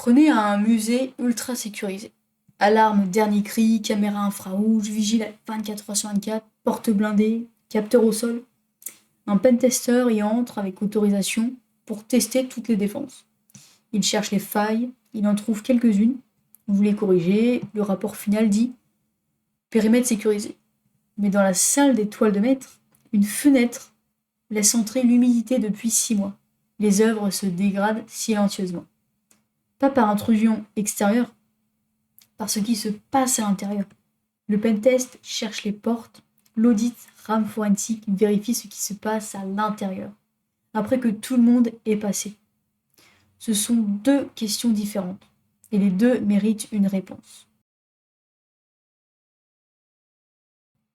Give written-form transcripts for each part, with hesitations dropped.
Prenez un musée ultra sécurisé. Alarme, dernier cri, caméra infrarouge, vigile 24 heures sur 24, porte blindée, capteur au sol. Un pentester y entre avec autorisation pour tester toutes les défenses. Il cherche les failles, il en trouve quelques-unes. Vous les corrigez, le rapport final dit périmètre sécurisé. Mais dans la salle des toiles de maître, une fenêtre laisse entrer l'humidité depuis 6 mois. Les œuvres se dégradent silencieusement. Pas par intrusion extérieure, par ce qui se passe à l'intérieur. Le pentest cherche les portes, l'audit rame forensique vérifie ce qui se passe à l'intérieur, après que tout le monde est passé. Ce sont deux questions différentes, et les deux méritent une réponse.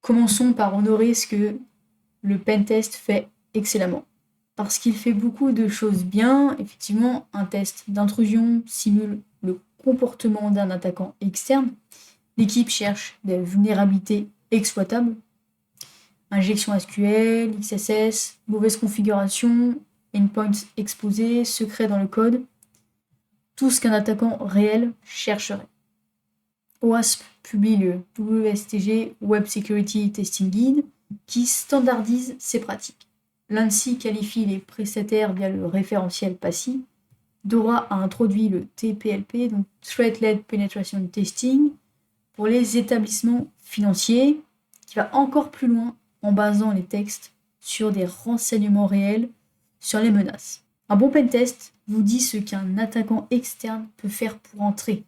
Commençons par honorer ce que le pentest fait excellemment. Parce qu'il fait beaucoup de choses bien, effectivement, un test d'intrusion simule le comportement d'un attaquant externe. L'équipe cherche des vulnérabilités exploitables. Injection SQL, XSS, mauvaise configuration, endpoints exposés, secrets dans le code. Tout ce qu'un attaquant réel chercherait. OWASP publie le WSTG Web Security Testing Guide qui standardise ces pratiques. L'ANSSI qualifie les prestataires via le référentiel PASI. DORA a introduit le TPLP, donc Threat-Led Penetration Testing, pour les établissements financiers, qui va encore plus loin en basant les textes sur des renseignements réels sur les menaces. Un bon pentest vous dit ce qu'un attaquant externe peut faire pour entrer.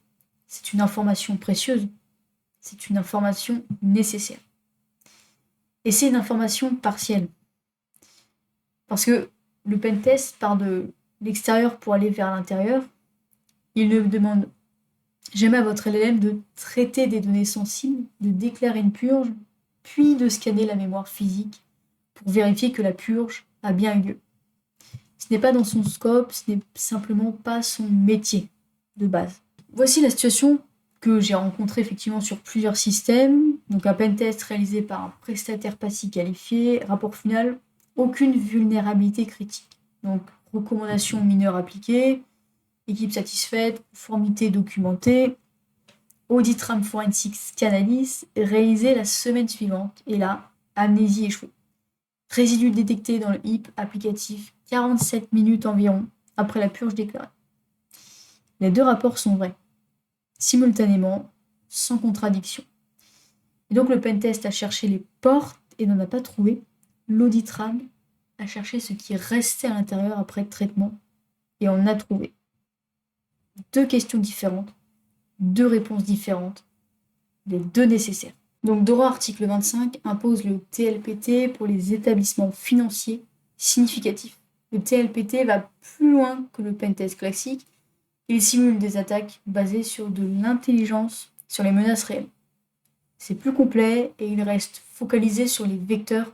C'est une information précieuse, c'est une information nécessaire. Et c'est une information partielle. Parce que le pentest part de l'extérieur pour aller vers l'intérieur. Il ne demande jamais à votre LLM de traiter des données sensibles, de déclarer une purge, puis de scanner la mémoire physique pour vérifier que la purge a bien eu lieu. Ce n'est pas dans son scope, ce n'est simplement pas son métier de base. Voici la situation que j'ai rencontrée effectivement sur plusieurs systèmes. Donc un pentest réalisé par un prestataire PASI qualifié, rapport final, aucune vulnérabilité critique. Donc recommandations mineures appliquées, équipe satisfaite, conformité documentée, audit RAM forensique Scanalysis réalisé la semaine suivante. Et là, amnésie échouée. Résidus détectés dans le HIP applicatif 47 minutes environ après la purge déclarée. Les deux rapports sont vrais, simultanément, sans contradiction. Et donc le pentest a cherché les portes et n'en a pas trouvé. L'audit RAM a cherché ce qui restait à l'intérieur après le traitement et en a trouvé. Deux questions différentes, deux réponses différentes, les deux nécessaires. Donc DORA article 25 impose le TLPT pour les établissements financiers significatifs. Le TLPT va plus loin que le pentest classique. Il simule des attaques basées sur de l'intelligence, sur les menaces réelles. C'est plus complet et il reste focalisé sur les vecteurs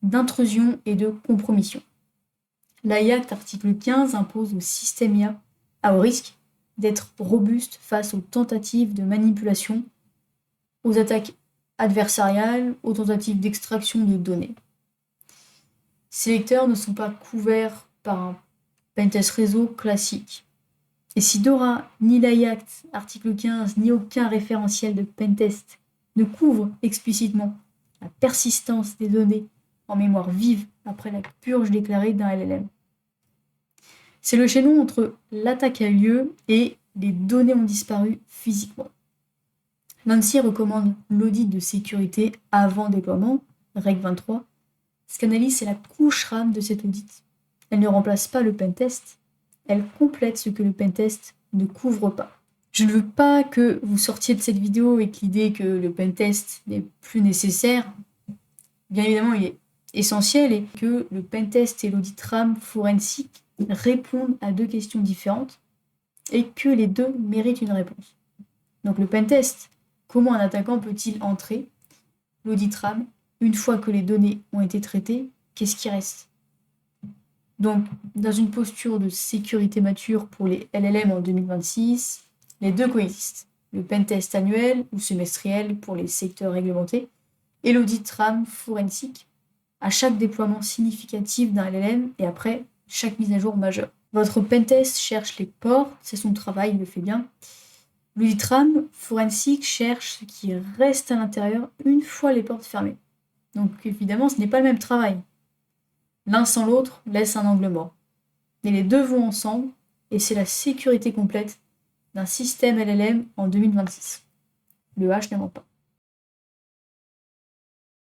d'intrusion et de compromission. L'IACT article 15 impose au système IA à haut risque d'être robuste face aux tentatives de manipulation, aux attaques adversariales, aux tentatives d'extraction de données. Ces vecteurs ne sont pas couverts par un pentest réseau classique. Et si DORA, ni l'IACT, article 15, ni aucun référentiel de pentest ne couvre explicitement la persistance des données en mémoire vive après la purge déclarée d'un LLM, c'est le chaînon entre l'attaque a eu lieu et les données ont disparu physiquement. L'ANSSI recommande l'audit de sécurité avant déploiement, règle 23. Scanalysis est la couche RAM de cet audit. Elle ne remplace pas le pentest, elle complète ce que le pentest ne couvre pas. Je ne veux pas que vous sortiez de cette vidéo avec l'idée que le pentest n'est plus nécessaire. Bien évidemment, il est essentiel et que le pentest et l'audit RAM forensique répondent à deux questions différentes et que les deux méritent une réponse. Donc le pentest, comment un attaquant peut-il entrer? L'audit RAM, une fois que les données ont été traitées, qu'est-ce qui reste? Donc, dans une posture de sécurité mature pour les LLM en 2026, les deux coexistent. Le pentest annuel ou semestriel pour les secteurs réglementés et l'audit RAM forensique à chaque déploiement significatif d'un LLM et après chaque mise à jour majeure. Votre pentest cherche les portes, c'est son travail, il le fait bien. L'UITRAM forensique cherche ce qui reste à l'intérieur une fois les portes fermées. Donc évidemment, ce n'est pas le même travail. L'un sans l'autre laisse un angle mort. Mais les deux vont ensemble, et c'est la sécurité complète d'un système LLM en 2026. Le H ne ment pas.